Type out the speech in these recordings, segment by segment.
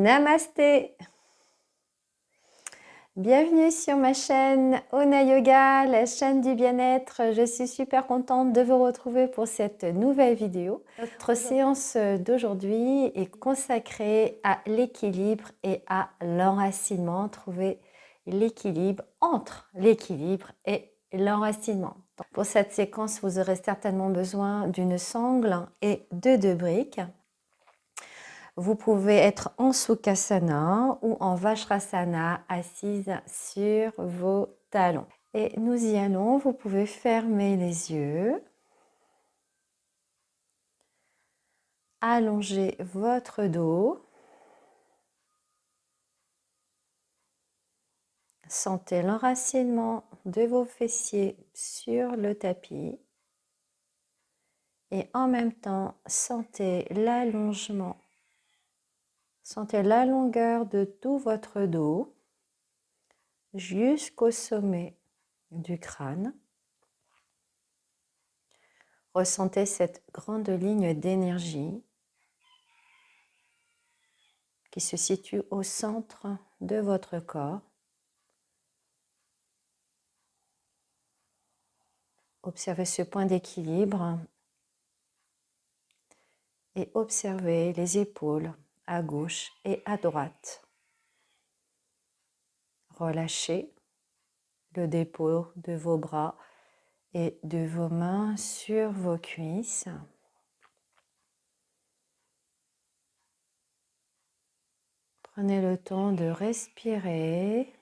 Namasté. Bienvenue sur ma chaîne Ona Yoga, la chaîne du bien-être. Je suis super contente de vous retrouver pour cette nouvelle vidéo. Notre séance d'aujourd'hui est consacrée à l'équilibre et à l'enracinement. Trouver l'équilibre entre l'équilibre et l'enracinement. Pour cette séquence, vous aurez certainement besoin d'une sangle et de 2 briques. Vous pouvez être en Sukhasana ou en Vajrasana, assise sur vos talons. Et nous y allons, vous pouvez fermer les yeux. Allongez votre dos. Sentez l'enracinement de vos fessiers sur le tapis. Et en même temps, sentez l'allongement. Sentez la longueur de tout votre dos jusqu'au sommet du crâne. Ressentez cette grande ligne d'énergie qui se situe au centre de votre corps. Observez ce point d'équilibre et observez les épaules à gauche et à droite. Relâchez le dépôt de vos bras et de vos mains sur vos cuisses. Prenez le temps de respirer.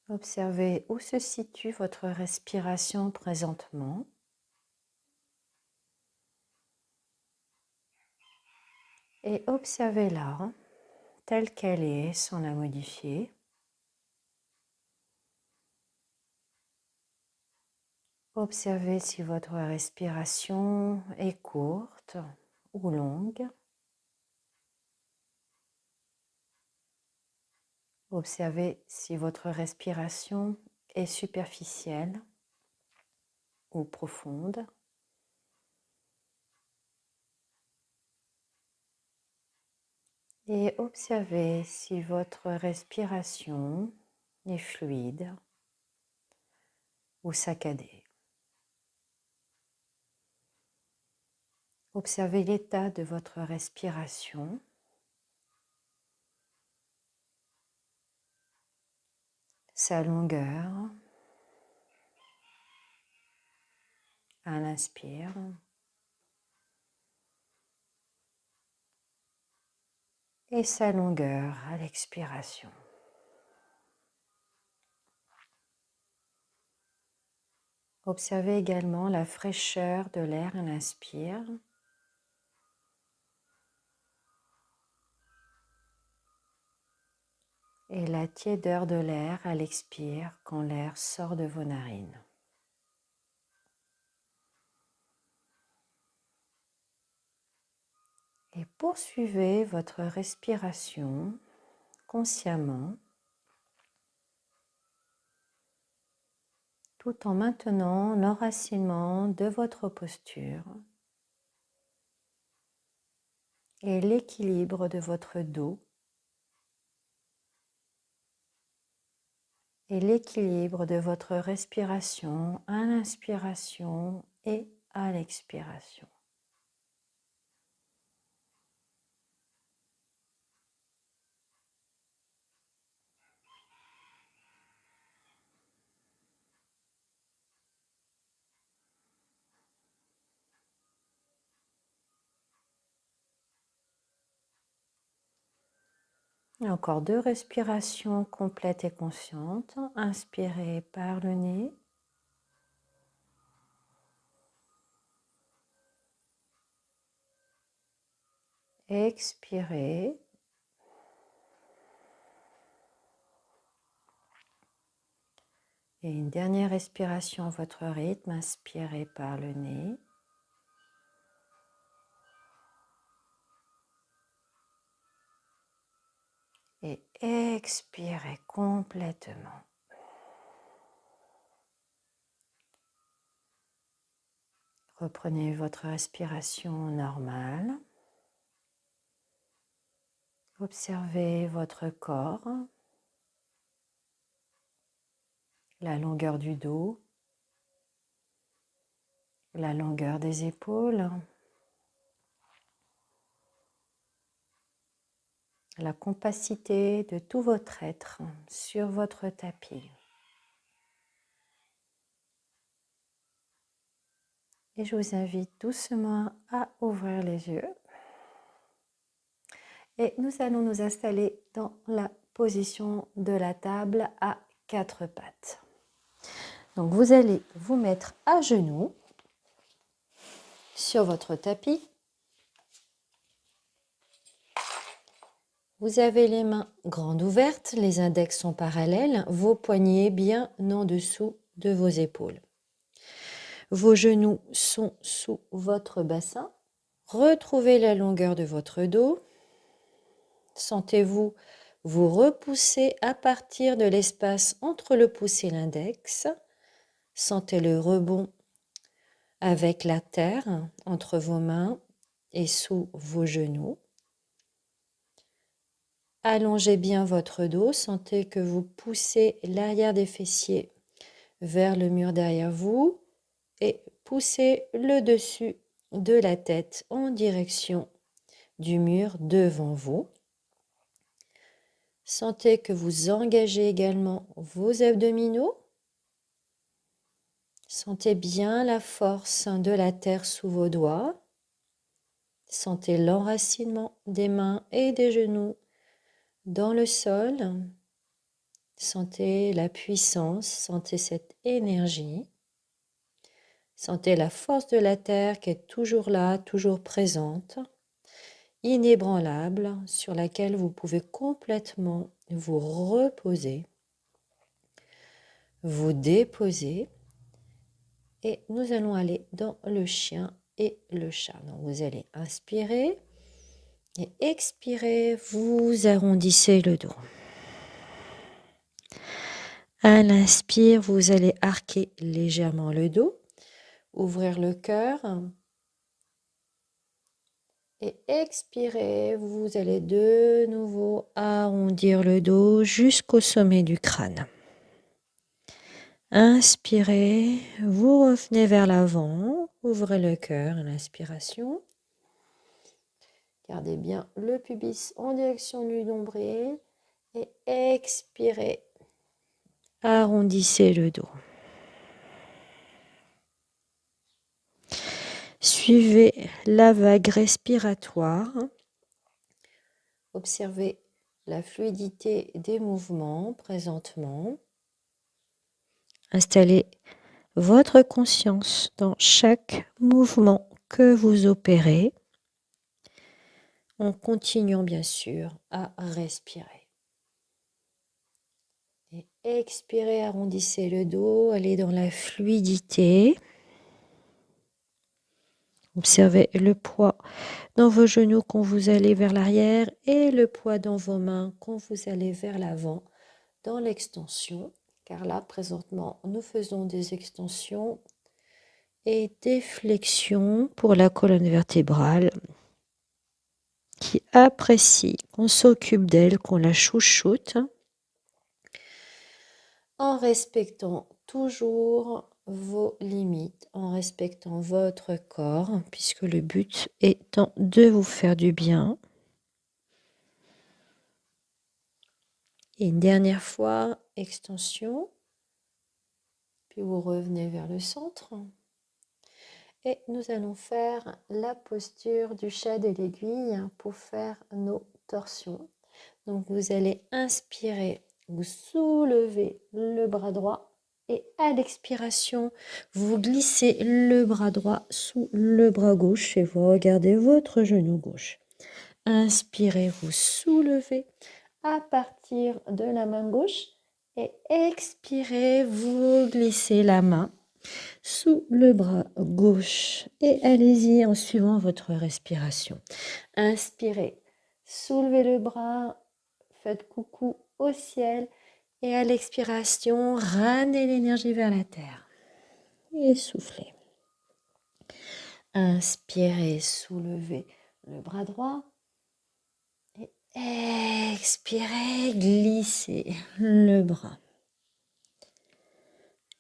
Observez où se situe votre respiration présentement. Et observez-la telle qu'elle est sans la modifier. Observez si votre respiration est courte ou longue. Observez si votre respiration est superficielle ou profonde. Et observez si votre respiration est fluide ou saccadée. Observez l'état de votre respiration. Sa longueur à l'inspire et sa longueur à l'expiration. Observez également la fraîcheur de l'air à l'inspire et la tiédeur de l'air à l'expire quand l'air sort de vos narines. Et poursuivez votre respiration consciemment tout en maintenant l'enracinement de votre posture et l'équilibre de votre dos et l'équilibre de votre respiration à l'inspiration et à l'expiration. Et encore 2 respirations complètes et conscientes. Inspirez par le nez. Expirez. Et une dernière respiration à votre rythme. Inspirez par le nez. Et expirez complètement. Reprenez votre respiration normale. Observez votre corps, la longueur du dos, la longueur des épaules, la compacité de tout votre être sur votre tapis. Et je vous invite doucement à ouvrir les yeux. Et nous allons nous installer dans la position de la table à 4 pattes. Donc vous allez vous mettre à genoux sur votre tapis. Vous avez les mains grandes ouvertes, les index sont parallèles, vos poignets bien en dessous de vos épaules. Vos genoux sont sous votre bassin. Retrouvez la longueur de votre dos. Sentez-vous vous repousser à partir de l'espace entre le pouce et l'index. Sentez le rebond avec la terre entre vos mains et sous vos genoux. Allongez bien votre dos. Sentez que vous poussez l'arrière des fessiers vers le mur derrière vous et poussez le dessus de la tête en direction du mur devant vous. Sentez que vous engagez également vos abdominaux. Sentez bien la force de la terre sous vos doigts. Sentez l'enracinement des mains et des genoux dans le sol. Sentez la puissance, sentez cette énergie. Sentez la force de la terre qui est toujours là, toujours présente, inébranlable, sur laquelle vous pouvez complètement vous reposer, vous déposer. Et nous allons aller dans le chien et le chat. Donc vous allez inspirer et expirer, vous arrondissez le dos. À l'inspire, vous allez arquer légèrement le dos, ouvrir le cœur. Et expirez, vous allez de nouveau arrondir le dos jusqu'au sommet du crâne. Inspirez, vous revenez vers l'avant, ouvrez le cœur à l'inspiration. Gardez bien le pubis en direction du nombril et expirez. Arrondissez le dos. Suivez la vague respiratoire. Observez la fluidité des mouvements présentement. Installez votre conscience dans chaque mouvement que vous opérez, en continuant bien sûr à respirer. Et expirez, arrondissez le dos, allez dans la fluidité. Observez le poids dans vos genoux quand vous allez vers l'arrière et le poids dans vos mains quand vous allez vers l'avant dans l'extension. Car là, présentement, nous faisons des extensions et des flexions pour la colonne vertébrale qui apprécie qu'on s'occupe d'elle, qu'on la chouchoute, en respectant toujours vos limites, en respectant votre corps, puisque le but étant de vous faire du bien. Et une dernière fois, extension, puis vous revenez vers le centre. Et nous allons faire la posture du chat de l'aiguille pour faire nos torsions. Donc vous allez inspirer, vous soulevez le bras droit et à l'expiration, vous glissez le bras droit sous le bras gauche et vous regardez votre genou gauche. Inspirez, vous soulevez à partir de la main gauche et expirez, vous glissez la main sous le bras gauche et allez-y en suivant votre respiration. Inspirez, soulevez le bras, faites coucou au ciel et à l'expiration, ramenez l'énergie vers la terre et soufflez. Inspirez, soulevez le bras droit. Et expirez, glissez le bras.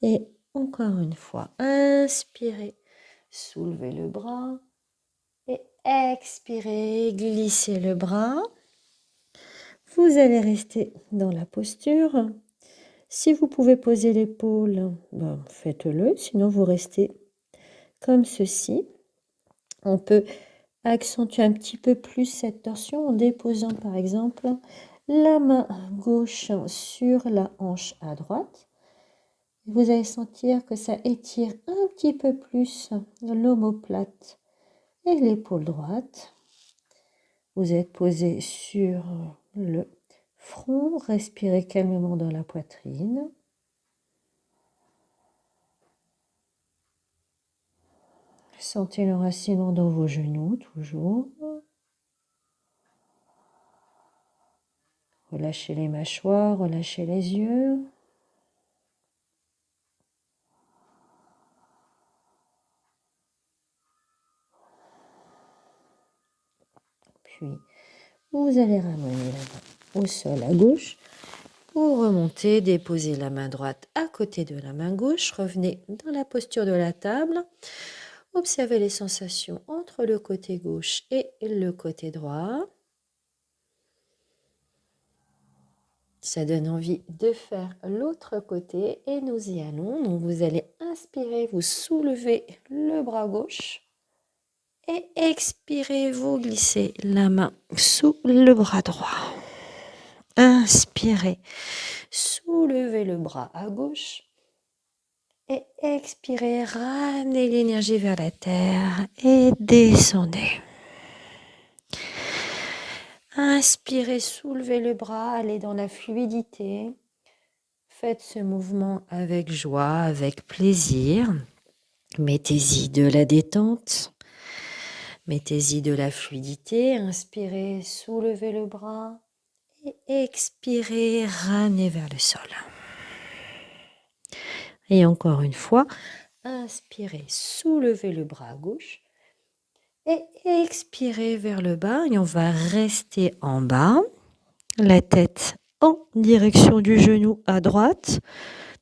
Et encore une fois, inspirez, soulevez le bras. Et expirez, glissez le bras. Vous allez rester dans la posture. Si vous pouvez poser l'épaule, faites-le. Sinon, vous restez comme ceci. On peut accentuer un petit peu plus cette torsion en déposant par exemple la main gauche sur la hanche à droite. Vous allez sentir que ça étire un petit peu plus l'omoplate et l'épaule droite. Vous êtes posé sur le front, respirez calmement dans la poitrine. Sentez l'enracinement dans vos genoux, toujours. Relâchez les mâchoires, relâchez les yeux. Puis, vous allez ramener la main au sol à gauche. Pour remonter, déposez la main droite à côté de la main gauche. Revenez dans la posture de la table. Observez les sensations entre le côté gauche et le côté droit. Ça donne envie de faire l'autre côté et nous y allons. Donc vous allez inspirer, vous soulevez le bras gauche et expirez, vous glissez la main sous le bras droit. Inspirez, soulevez le bras à gauche et expirez, ramenez l'énergie vers la terre et descendez. Inspirez, soulevez le bras, allez dans la fluidité. Faites ce mouvement avec joie, avec plaisir. Mettez-y de la détente. Mettez-y de la fluidité. Inspirez, soulevez le bras. Et expirez, ramenez vers le sol. Et encore une fois, inspirez, soulevez le bras à gauche. Et expirez vers le bas. Et on va rester en bas. La tête en direction du genou à droite.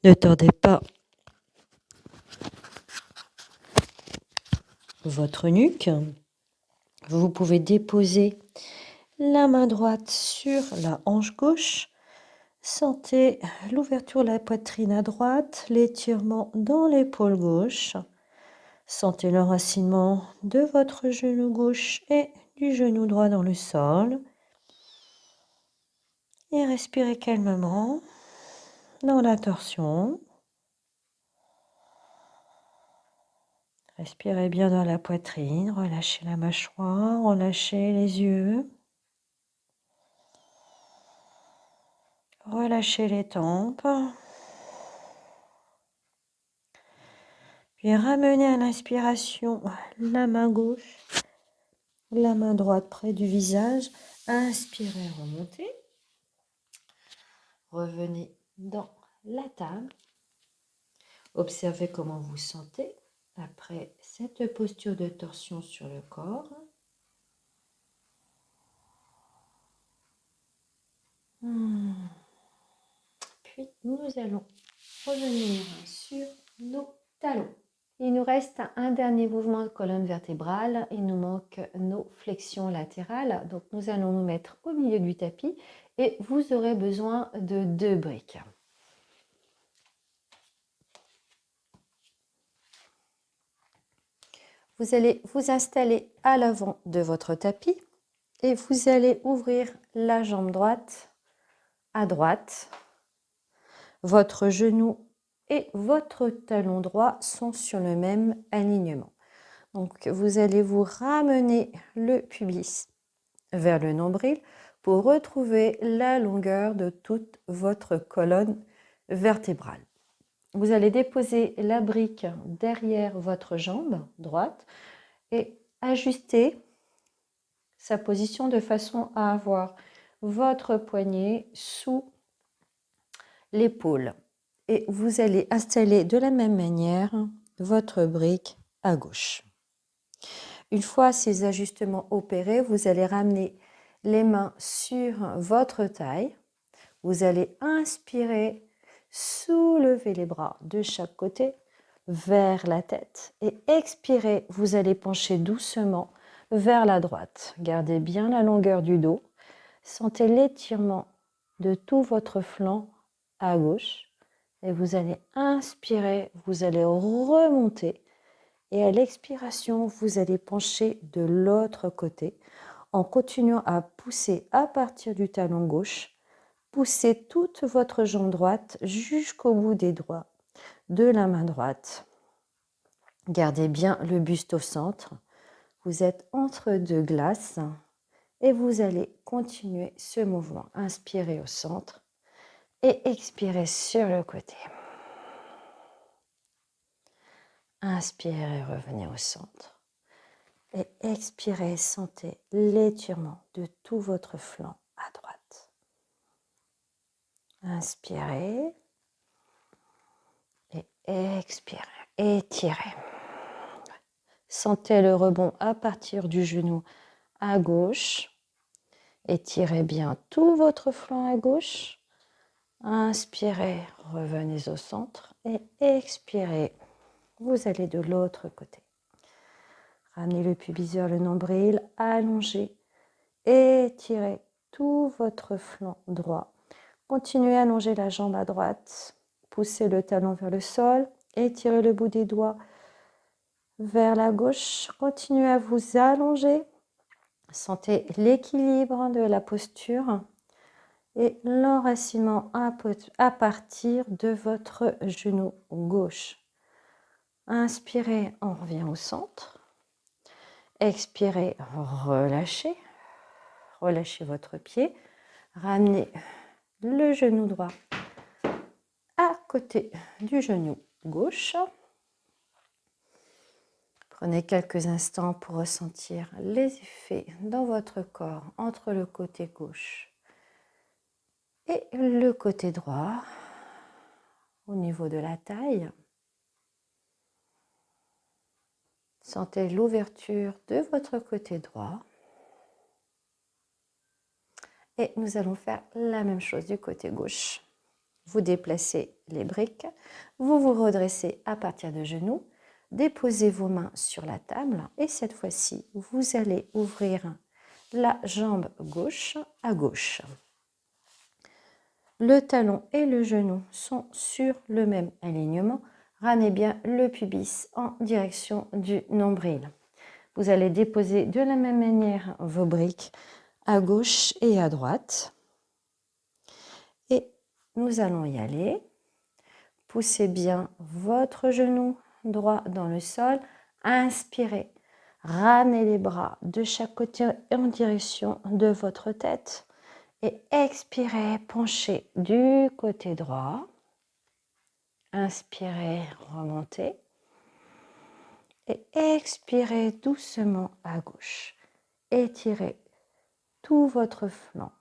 Ne tordez pas votre nuque. Vous pouvez déposer la main droite sur la hanche gauche. Sentez l'ouverture de la poitrine à droite, l'étirement dans l'épaule gauche. Sentez l'enracinement de votre genou gauche et du genou droit dans le sol. Et respirez calmement dans la torsion. Respirez bien dans la poitrine, relâchez la mâchoire, relâchez les yeux. Relâchez les tempes. Puis ramenez à l'inspiration la main gauche, la main droite près du visage. Inspirez, remontez. Revenez dans la table. Observez comment vous sentez après cette posture de torsion sur le corps. Puis nous allons revenir sur nos talons. Il nous reste un dernier mouvement de colonne vertébrale. Il nous manque nos flexions latérales. Donc nous allons nous mettre au milieu du tapis et vous aurez besoin de 2 briques. Vous allez vous installer à l'avant de votre tapis et vous allez ouvrir la jambe droite à droite. Votre genou et votre talon droit sont sur le même alignement. Donc vous allez vous ramener le pubis vers le nombril pour retrouver la longueur de toute votre colonne vertébrale. Vous allez déposer la brique derrière votre jambe droite et ajuster sa position de façon à avoir votre poignet sous l'épaule. Et vous allez installer de la même manière votre brique à gauche. Une fois ces ajustements opérés, vous allez ramener les mains sur votre taille. Vous allez inspirer, soulever les bras de chaque côté vers la tête et expirer, vous allez pencher doucement vers la droite. Gardez bien la longueur du dos. Sentez l'étirement de tout votre flanc à gauche et vous allez inspirer, vous allez remonter et à l'expiration, vous allez pencher de l'autre côté en continuant à pousser à partir du talon gauche. Poussez toute votre jambe droite jusqu'au bout des doigts de la main droite. Gardez bien le buste au centre. Vous êtes entre deux glaces et vous allez continuer ce mouvement. Inspirez au centre et expirez sur le côté. Inspirez, revenez au centre. Et expirez, sentez l'étirement de tout votre flanc à droite. Inspirez et expirez, étirez. Sentez le rebond à partir du genou à gauche. Étirez bien tout votre flanc à gauche. Inspirez, revenez au centre et expirez. Vous allez de l'autre côté. Ramenez le pubis vers le nombril, allongez, étirez tout votre flanc droit. Continuez à allonger la jambe à droite, poussez le talon vers le sol, étirez le bout des doigts vers la gauche. Continuez à vous allonger. Sentez l'équilibre de la posture et l'enracinement à partir de votre genou gauche. Inspirez, on revient au centre. Expirez, relâchez. Relâchez votre pied. Ramenez le genou droit à côté du genou gauche. Prenez quelques instants pour ressentir les effets dans votre corps entre le côté gauche et le côté droit au niveau de la taille. Sentez l'ouverture de votre côté droit. Et nous allons faire la même chose du côté gauche. Vous déplacez les briques, vous vous redressez à partir de genoux, déposez vos mains sur la table et cette fois-ci, vous allez ouvrir la jambe gauche à gauche. Le talon et le genou sont sur le même alignement. Ramenez bien le pubis en direction du nombril. Vous allez déposer de la même manière vos briques à gauche et à droite. Et nous allons y aller. Poussez bien votre genou droit dans le sol. Inspirez. Ramenez les bras de chaque côté en direction de votre tête. Et expirez, penchez du côté droit. Inspirez, remontez. Et expirez doucement à gauche. Étirez tout votre flanc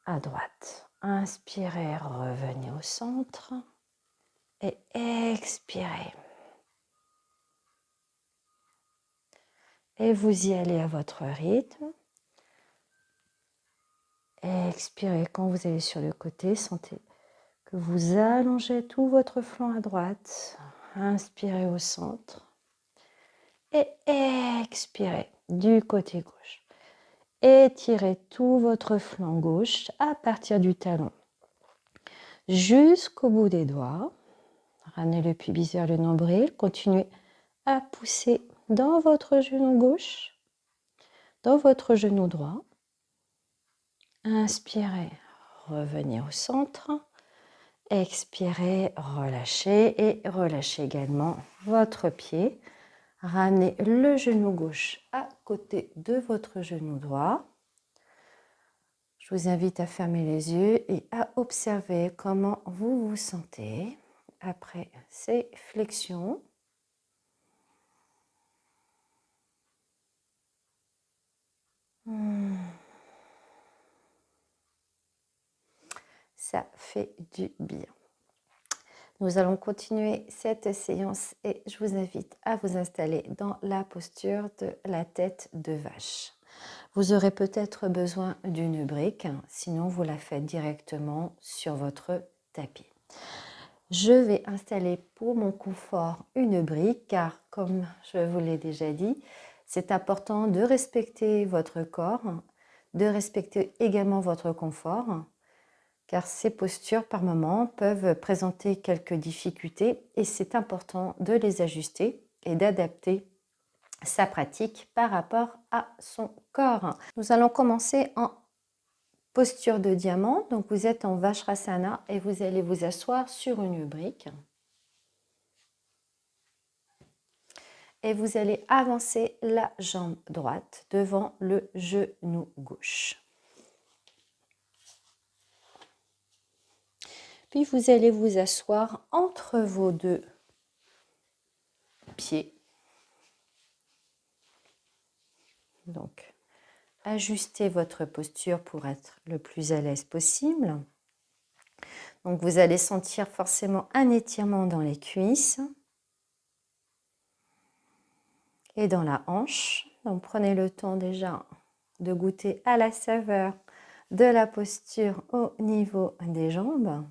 à droite. Inspirez, revenez au centre. Et expirez. Et vous y allez à votre rythme. Expirez quand vous allez sur le côté. Sentez que vous allongez tout votre flanc à droite. Inspirez au centre. Et expirez du côté gauche. Étirez tout votre flanc gauche à partir du talon jusqu'au bout des doigts. Ramenez le pubis vers le nombril. Continuez à pousser dans votre genou gauche, dans votre genou droit. Inspirez, revenez au centre. Expirez, relâchez et relâchez également votre pied. Ramenez le genou gauche à côté de votre genou droit. Je vous invite à fermer les yeux et à observer comment vous vous sentez après ces flexions. Ça fait du bien. Nous allons continuer cette séance et je vous invite à vous installer dans la posture de la tête de vache. Vous aurez peut-être besoin d'une brique, sinon vous la faites directement sur votre tapis. Je vais installer pour mon confort une brique car, comme je vous l'ai déjà dit, c'est important de respecter votre corps, de respecter également votre confort, car ces postures par moments peuvent présenter quelques difficultés et c'est important de les ajuster et d'adapter sa pratique par rapport à son corps. Nous allons commencer en posture de diamant, donc vous êtes en Vajrasana et vous allez vous asseoir sur une brique. Et vous allez avancer la jambe droite devant le genou gauche. Puis vous allez vous asseoir entre vos deux pieds. Donc, ajustez votre posture pour être le plus à l'aise possible. Donc, vous allez sentir forcément un étirement dans les cuisses et dans la hanche. Donc, prenez le temps déjà de goûter à la saveur de la posture au niveau des jambes.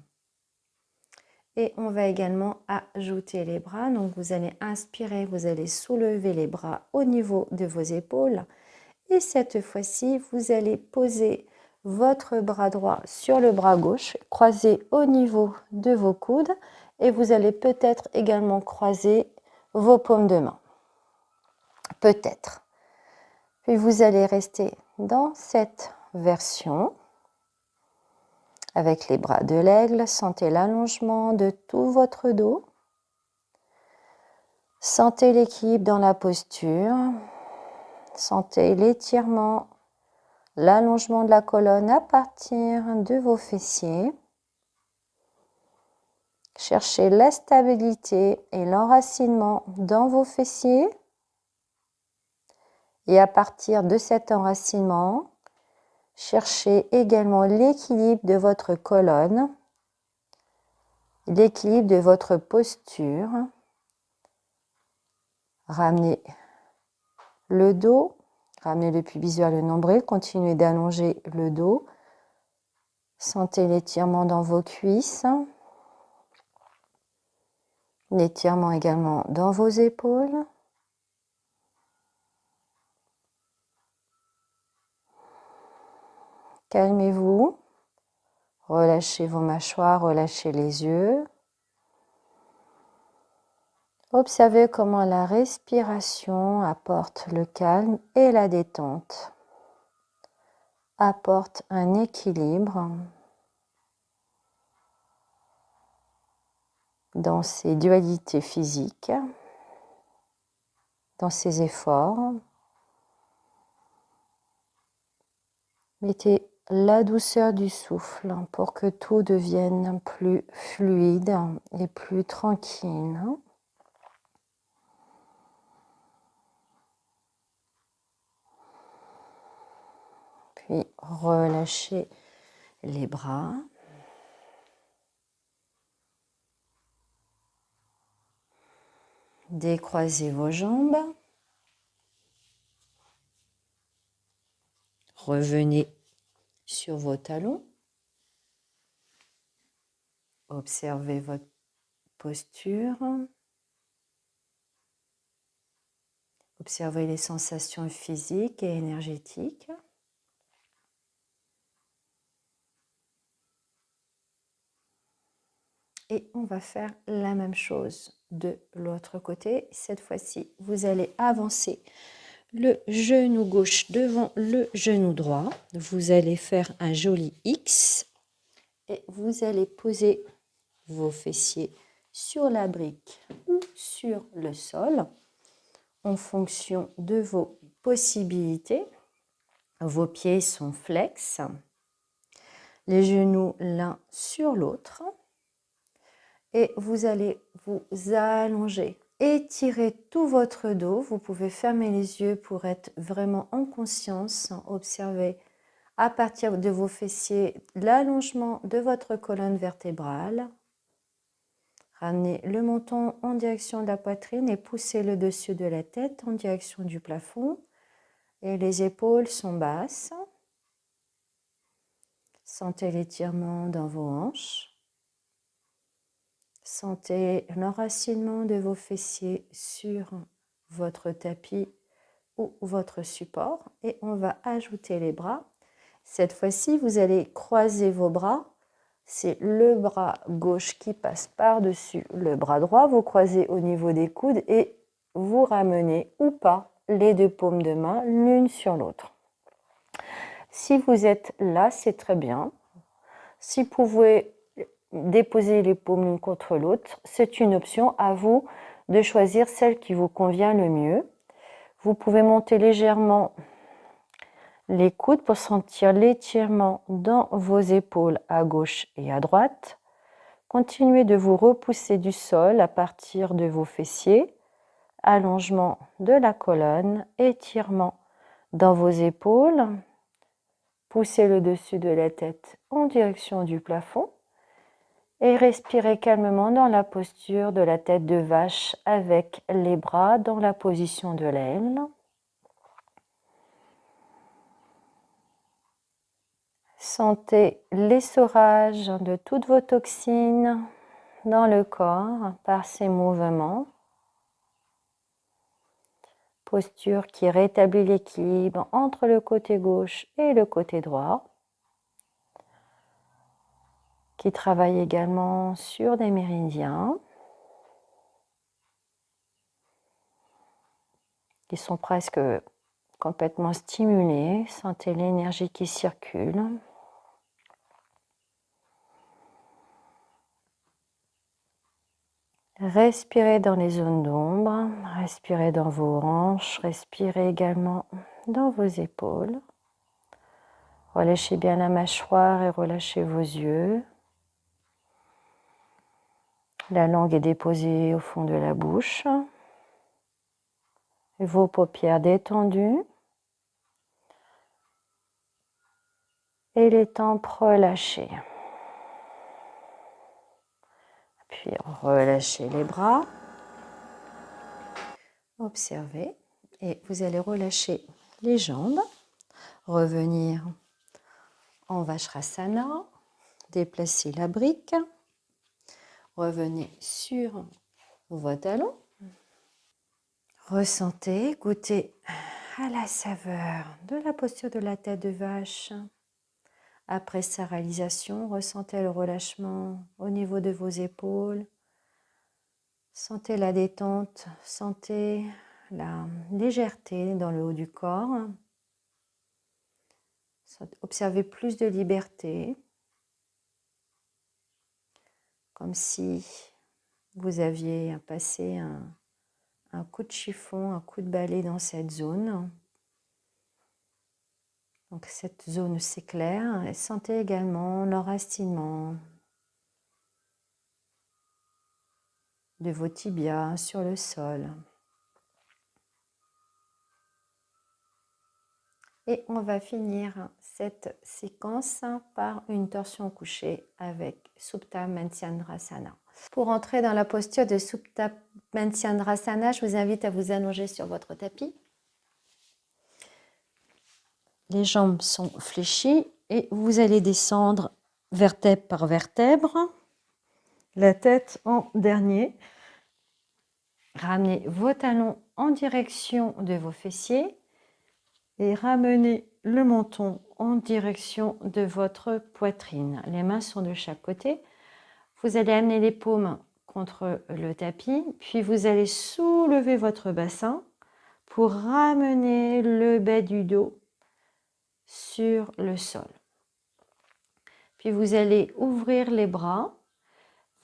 Et on va également ajouter les bras. Donc, vous allez inspirer, vous allez soulever les bras au niveau de vos épaules. Et cette fois-ci, vous allez poser votre bras droit sur le bras gauche, croiser au niveau de vos coudes. Et vous allez peut-être également croiser vos paumes de main. Peut-être. Puis vous allez rester dans cette version. Avec les bras de l'aigle, sentez l'allongement de tout votre dos. Sentez l'équilibre dans la posture. Sentez l'étirement, l'allongement de la colonne à partir de vos fessiers. Cherchez la stabilité et l'enracinement dans vos fessiers. Et à partir de cet enracinement, cherchez également l'équilibre de votre colonne, l'équilibre de votre posture. Ramenez le dos, ramenez le pubis vers le nombril, continuez d'allonger le dos. Sentez l'étirement dans vos cuisses, l'étirement également dans vos épaules. Calmez-vous, relâchez vos mâchoires, relâchez les yeux. Observez comment la respiration apporte le calme et la détente, apporte un équilibre dans ces dualités physiques, dans ces efforts. Mettez la douceur du souffle pour que tout devienne plus fluide et plus tranquille. Puis relâchez les bras. Décroisez vos jambes. Revenez sur vos talons. Observez votre posture. Observez les sensations physiques et énergétiques. Et on va faire la même chose de l'autre côté. Cette fois-ci, vous allez avancer le genou gauche devant le genou droit. Vous allez faire un joli X et vous allez poser vos fessiers sur la brique ou sur le sol en fonction de vos possibilités. Vos pieds sont flex, les genoux l'un sur l'autre. Et vous allez vous allonger, étirer tout votre dos. Vous pouvez fermer les yeux pour être vraiment en conscience. Observez à partir de vos fessiers l'allongement de votre colonne vertébrale. Ramenez le menton en direction de la poitrine et poussez le dessus de la tête en direction du plafond. Et les épaules sont basses. Sentez l'étirement dans vos hanches. Sentez l'enracinement de vos fessiers sur votre tapis ou votre support. Et on va ajouter les bras. Cette fois-ci, vous allez croiser vos bras. C'est le bras gauche qui passe par-dessus le bras droit. Vous croisez au niveau des coudes et vous ramenez ou pas les deux paumes de main l'une sur l'autre. Si vous êtes là, c'est très bien. Si vous pouvez déposer les paumes l'une contre l'autre, c'est une option. À vous de choisir celle qui vous convient le mieux. Vous pouvez monter légèrement les coudes pour sentir l'étirement dans vos épaules à gauche et à droite. Continuez de vous repousser du sol à partir de vos fessiers. Allongement de la colonne, étirement dans vos épaules. Poussez le dessus de la tête en direction du plafond. Et respirez calmement dans la posture de la tête de vache avec les bras dans la position de l'aile. Sentez l'essorage de toutes vos toxines dans le corps par ces mouvements. Posture qui rétablit l'équilibre entre le côté gauche et le côté droit. Qui travaille également sur des méridiens. Qui sont presque complètement stimulés. Sentez l'énergie qui circule. Respirez dans les zones d'ombre, respirez dans vos hanches, respirez également dans vos épaules. Relâchez bien la mâchoire et relâchez vos yeux. La langue est déposée au fond de la bouche. Vos paupières détendues. Et les tempes relâchées. Puis relâchez les bras. Observez. Et vous allez relâcher les jambes. Revenir en Vajrasana. Déplacer la brique. Revenez sur vos talons. Ressentez, goûtez à la saveur de la posture de la tête de vache. Après sa réalisation, ressentez le relâchement au niveau de vos épaules. Sentez la détente, sentez la légèreté dans le haut du corps. Observez plus de liberté, comme si vous aviez passé un coup de chiffon, un coup de balai dans cette zone. Donc cette zone s'éclaire et sentez également l'enracinement de vos tibias sur le sol. Et on va finir cette séquence par une torsion couchée avec Supta Mantyandrasana. Pour entrer dans la posture de Supta Mantyandrasana, je vous invite à vous allonger sur votre tapis. Les jambes sont fléchies et vous allez descendre vertèbre par vertèbre, la tête en dernier. Ramenez vos talons en direction de vos fessiers et ramenez le menton en direction de votre poitrine. Les mains sont de chaque côté. Vous allez amener les paumes contre le tapis, puis vous allez soulever votre bassin pour ramener le bas du dos sur le sol. Puis vous allez ouvrir les bras.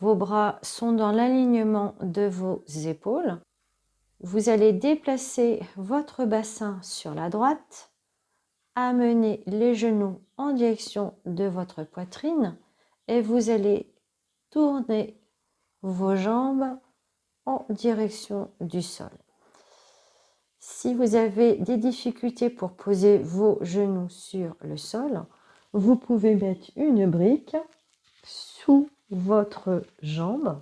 Vos bras sont dans l'alignement de vos épaules. Vous allez déplacer votre bassin sur la droite, amener les genoux en direction de votre poitrine et vous allez tourner vos jambes en direction du sol. Si vous avez des difficultés pour poser vos genoux sur le sol, vous pouvez mettre une brique sous votre jambe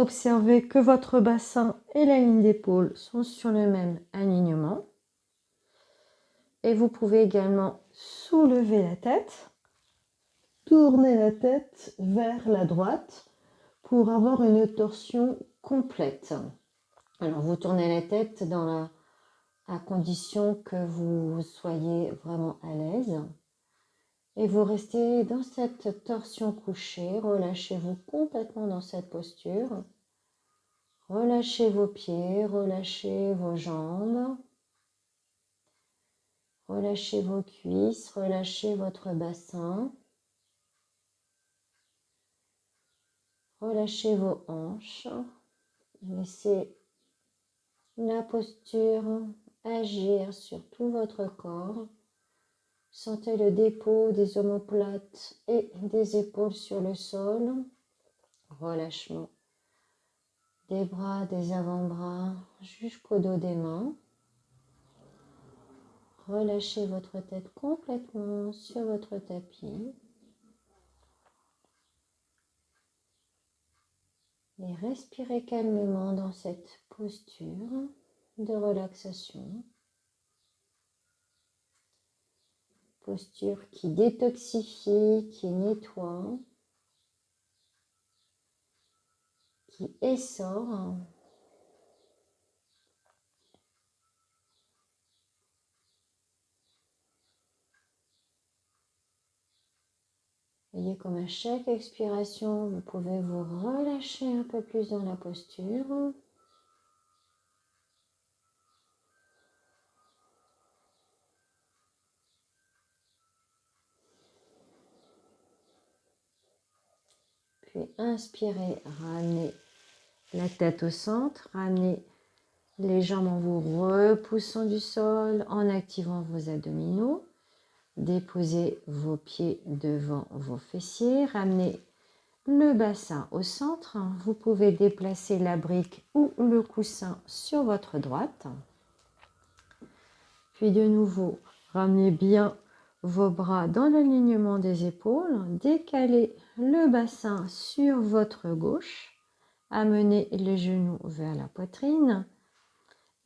Observez que votre bassin et la ligne d'épaule sont sur le même alignement. Et vous pouvez également soulever la tête, tourner la tête vers la droite pour avoir une torsion complète. Alors vous tournez la tête à condition que vous soyez vraiment à l'aise. Et vous restez dans cette torsion couchée. Relâchez-vous complètement dans cette posture. Relâchez vos pieds, relâchez vos jambes. Relâchez vos cuisses, relâchez votre bassin. Relâchez vos hanches. Laissez la posture agir sur tout votre corps. Sentez le dépôt des omoplates et des épaules sur le sol. Relâchement des bras, des avant-bras jusqu'au dos des mains. Relâchez votre tête complètement sur votre tapis. Et respirez calmement dans cette posture de relaxation. Posture qui détoxifie, qui nettoie, qui essore. Voyez comme à chaque expiration, vous pouvez vous relâcher un peu plus dans la posture. Puis inspirez, ramenez la tête au centre, ramenez les jambes en vous repoussant du sol, en activant vos abdominaux. Déposez vos pieds devant vos fessiers, ramenez le bassin au centre. Vous pouvez déplacer la brique ou le coussin sur votre droite. Puis de nouveau, ramenez bien vos bras dans l'alignement des épaules. Décalez le bassin sur votre gauche. Amenez les genoux vers la poitrine.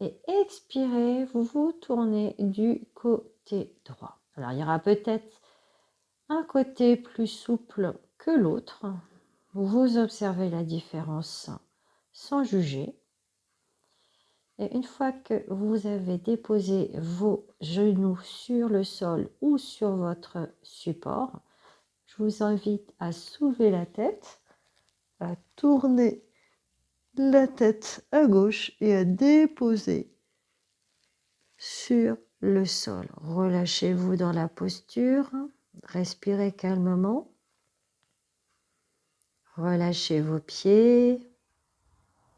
Et expirez, vous vous tournez du côté droit. Alors, il y aura peut-être un côté plus souple que l'autre. Vous observez la différence sans juger. Et une fois que vous avez déposé vos genoux sur le sol ou sur votre support, je vous invite à soulever la tête, à tourner la tête à gauche et à déposer sur le sol. Relâchez-vous dans la posture, respirez calmement. Relâchez vos pieds,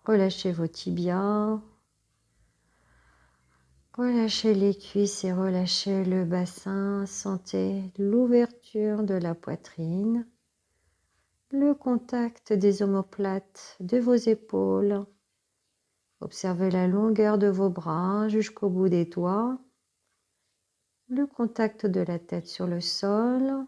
relâchez vos tibias, relâchez les cuisses et relâchez le bassin. Sentez l'ouverture de la poitrine, le contact des omoplates de vos épaules. Observez la longueur de vos bras jusqu'au bout des doigts, le contact de la tête sur le sol.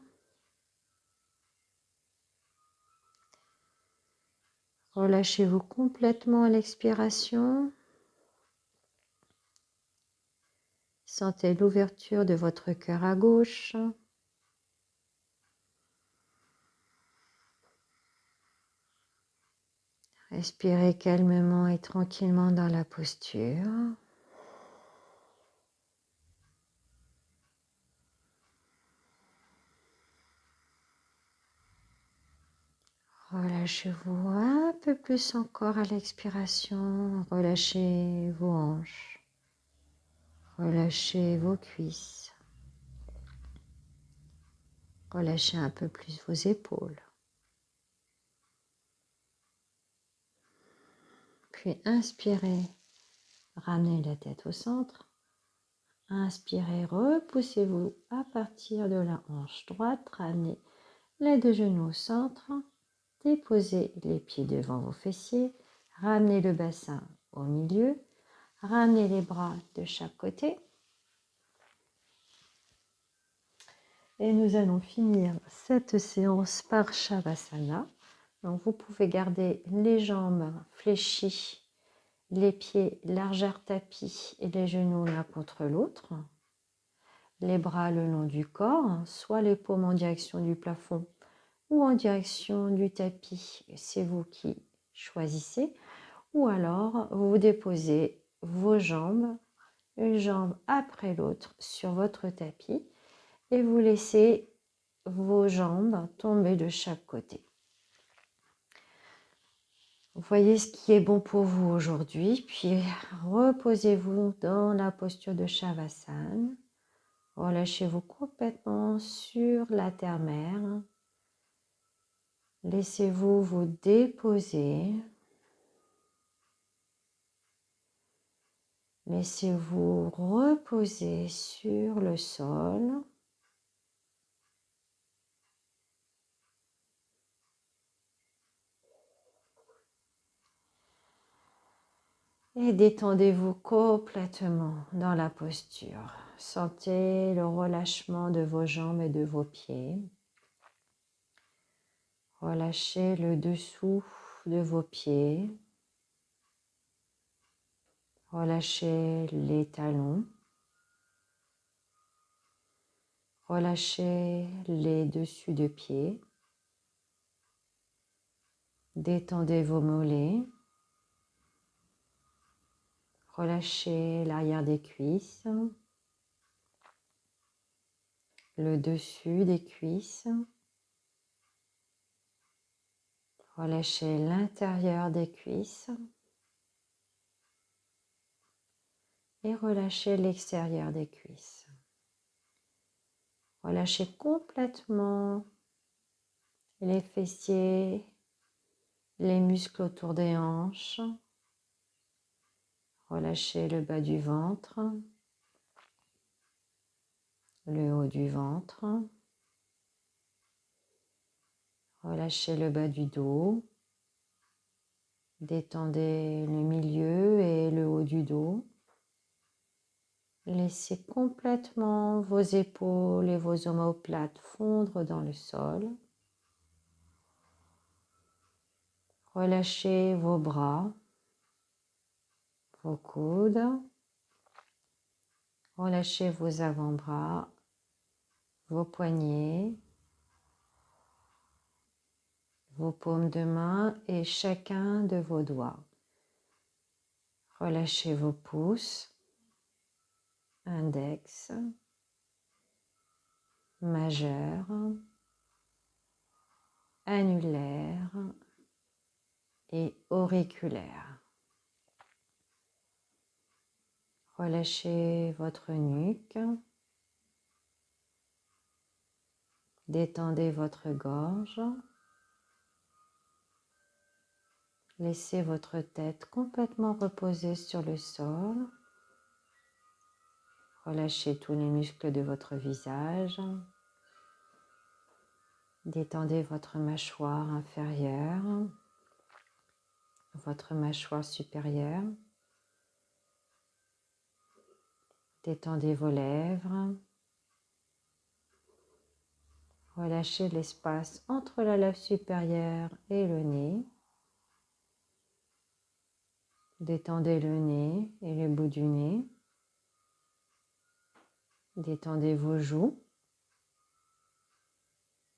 Relâchez-vous complètement à l'expiration. Sentez l'ouverture de votre cœur à gauche. Respirez calmement et tranquillement dans la posture. Relâchez-vous un peu plus encore à l'expiration. Relâchez vos hanches. Relâchez vos cuisses. Relâchez un peu plus vos épaules. Puis inspirez, ramenez la tête au centre. Inspirez, repoussez-vous à partir de la hanche droite. Ramenez les deux genoux au centre. Déposez les pieds devant vos fessiers. Ramenez le bassin au milieu. Ramenez les bras de chaque côté. Et nous allons finir cette séance par Shavasana. Donc vous pouvez garder les jambes fléchies, les pieds largeur tapis et les genoux l'un contre l'autre. Les bras le long du corps, soit les paumes en direction du plafond ou en direction du tapis. C'est vous qui choisissez. Ou alors vous déposez vos jambes, une jambe après l'autre sur votre tapis et vous laissez vos jambes tomber de chaque côté. Voyez ce qui est bon pour vous aujourd'hui, puis reposez-vous dans la posture de Shavasana. Relâchez-vous complètement sur la terre-mère. Laissez-vous vous déposer. Laissez-vous reposer sur le sol. Et détendez-vous complètement dans la posture. Sentez le relâchement de vos jambes et de vos pieds. Relâchez le dessous de vos pieds. Relâchez les talons. Relâchez les dessus de pied. Détendez vos mollets. Relâchez l'arrière des cuisses, le dessus des cuisses. Relâchez l'intérieur des cuisses et relâchez l'extérieur des cuisses. Relâchez complètement les fessiers, les muscles autour des hanches. Relâchez le bas du ventre, le haut du ventre. Relâchez le bas du dos. Détendez le milieu et le haut du dos. Laissez complètement vos épaules et vos omoplates fondre dans le sol. Relâchez vos bras, vos coudes. Relâchez vos avant-bras, vos poignets, vos paumes de main et chacun de vos doigts. Relâchez vos pouces, index, majeur, annulaire et auriculaire. Relâchez votre nuque. Détendez votre gorge. Laissez votre tête complètement reposer sur le sol. Relâchez tous les muscles de votre visage. Détendez votre mâchoire inférieure, votre mâchoire supérieure. Détendez vos lèvres. Relâchez l'espace entre la lèvre supérieure et le nez. Détendez le nez et le bout du nez. Détendez vos joues.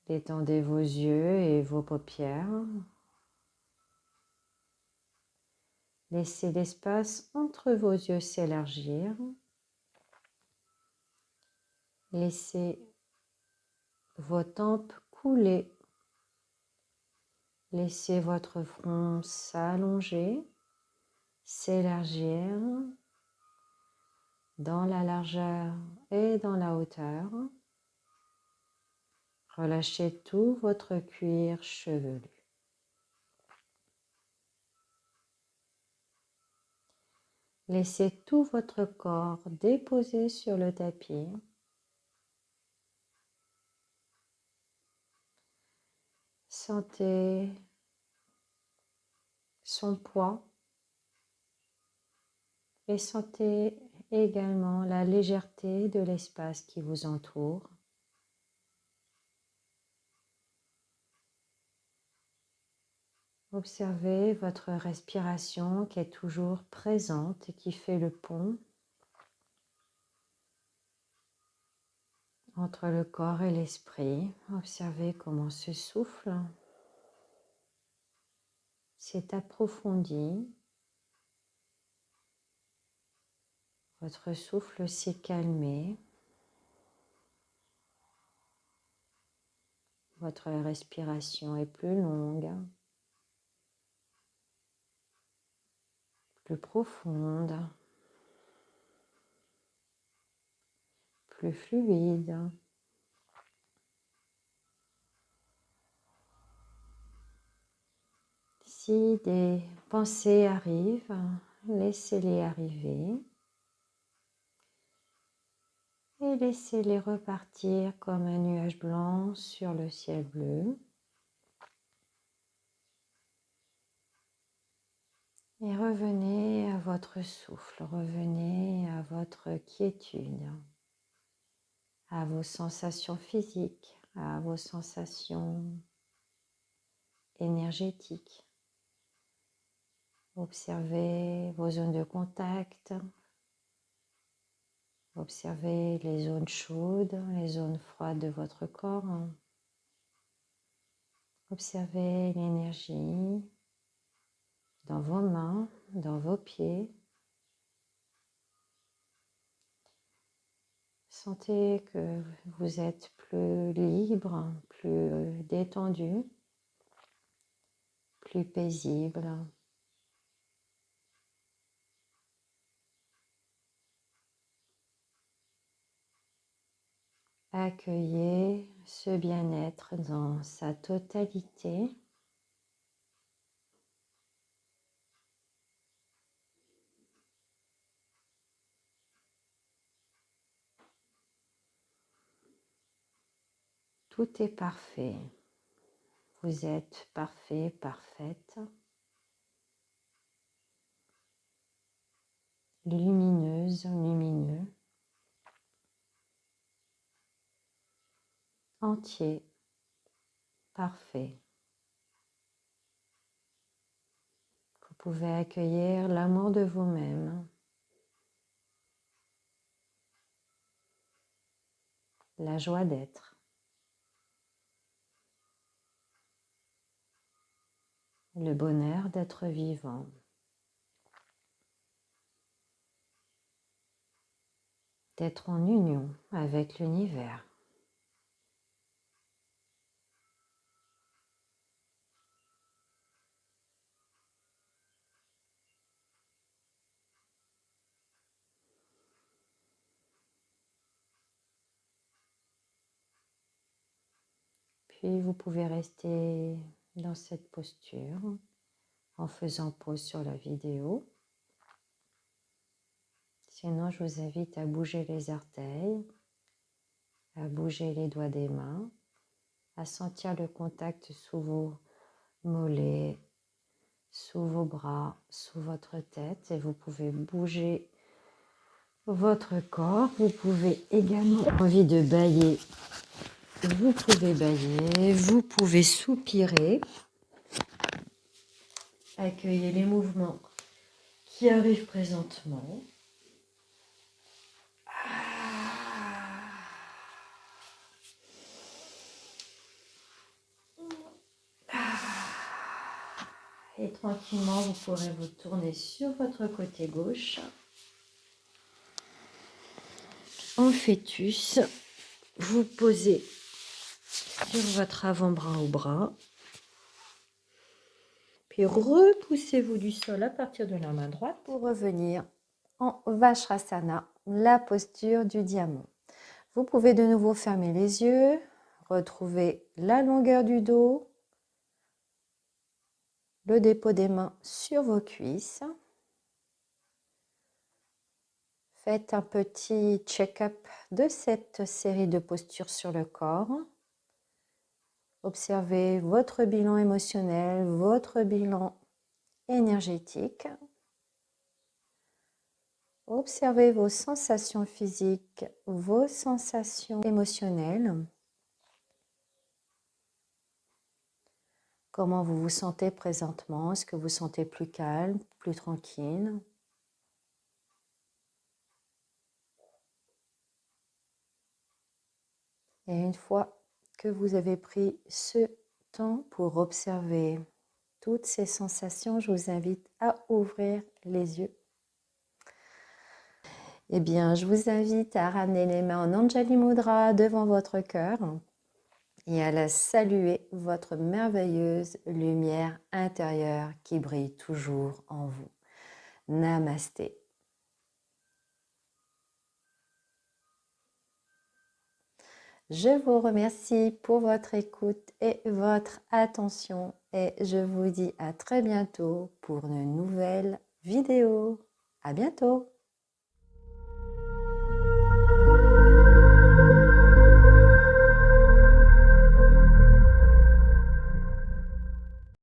Détendez vos yeux et vos paupières. Laissez l'espace entre vos yeux s'élargir. Laissez vos tempes couler. Laissez votre front s'allonger, s'élargir dans la largeur et dans la hauteur. Relâchez tout votre cuir chevelu. Laissez tout votre corps déposé sur le tapis. Sentez son poids et sentez également la légèreté de l'espace qui vous entoure. Observez votre respiration qui est toujours présente et qui fait le pont entre le corps et l'esprit. Observez comment ce souffle s'est approfondi. Votre souffle s'est calmé. Votre respiration est plus longue, plus profonde, plus fluide. Si des pensées arrivent, laissez-les arriver et laissez-les repartir comme un nuage blanc sur le ciel bleu. Et revenez à votre souffle, revenez à votre quiétude, à vos sensations physiques, à vos sensations énergétiques. Observez vos zones de contact, observez les zones chaudes, les zones froides de votre corps. Observez l'énergie dans vos mains, dans vos pieds. Sentez que vous êtes plus libre, plus détendu, plus paisible. Accueillez ce bien-être dans sa totalité. Tout est parfait. Vous êtes parfait, parfaite. Lumineuse, lumineux. Entier, parfait. Vous pouvez accueillir l'amour de vous-même, la joie d'être, le bonheur d'être vivant. D'être en union avec l'univers. Puis vous pouvez rester dans cette posture en faisant pause sur la vidéo. Sinon, je vous invite à bouger les orteils, à bouger les doigts des mains, à sentir le contact sous vos mollets, sous vos bras, sous votre tête. Et vous pouvez bouger votre corps. Vous pouvez également, envie de bâiller, vous pouvez bâiller, vous pouvez soupirer. Accueillez les mouvements qui arrivent présentement. Et tranquillement, vous pourrez vous tourner sur votre côté gauche. En fœtus, vous posez sur votre avant-bras au bras. Puis repoussez-vous du sol à partir de la main droite Pour revenir en Vajrasana, la posture du diamant. Vous pouvez de nouveau fermer les yeux, retrouver la longueur du dos, le dépôt des mains sur vos cuisses. Faites un petit check-up de cette série de postures sur le corps. Observez votre bilan émotionnel, votre bilan énergétique. Observez vos sensations physiques, vos sensations émotionnelles. Comment vous vous sentez présentement? Est-ce que vous vous sentez plus calme, plus tranquille? Et une fois que vous avez pris ce temps pour observer toutes ces sensations, je vous invite à ouvrir les yeux. Eh bien, je vous invite à ramener les mains en Anjali Mudra devant votre cœur et à la saluer, votre merveilleuse lumière intérieure qui brille toujours en vous. Namasté. Je vous remercie pour votre écoute et votre attention et je vous dis à très bientôt pour une nouvelle vidéo. À bientôt!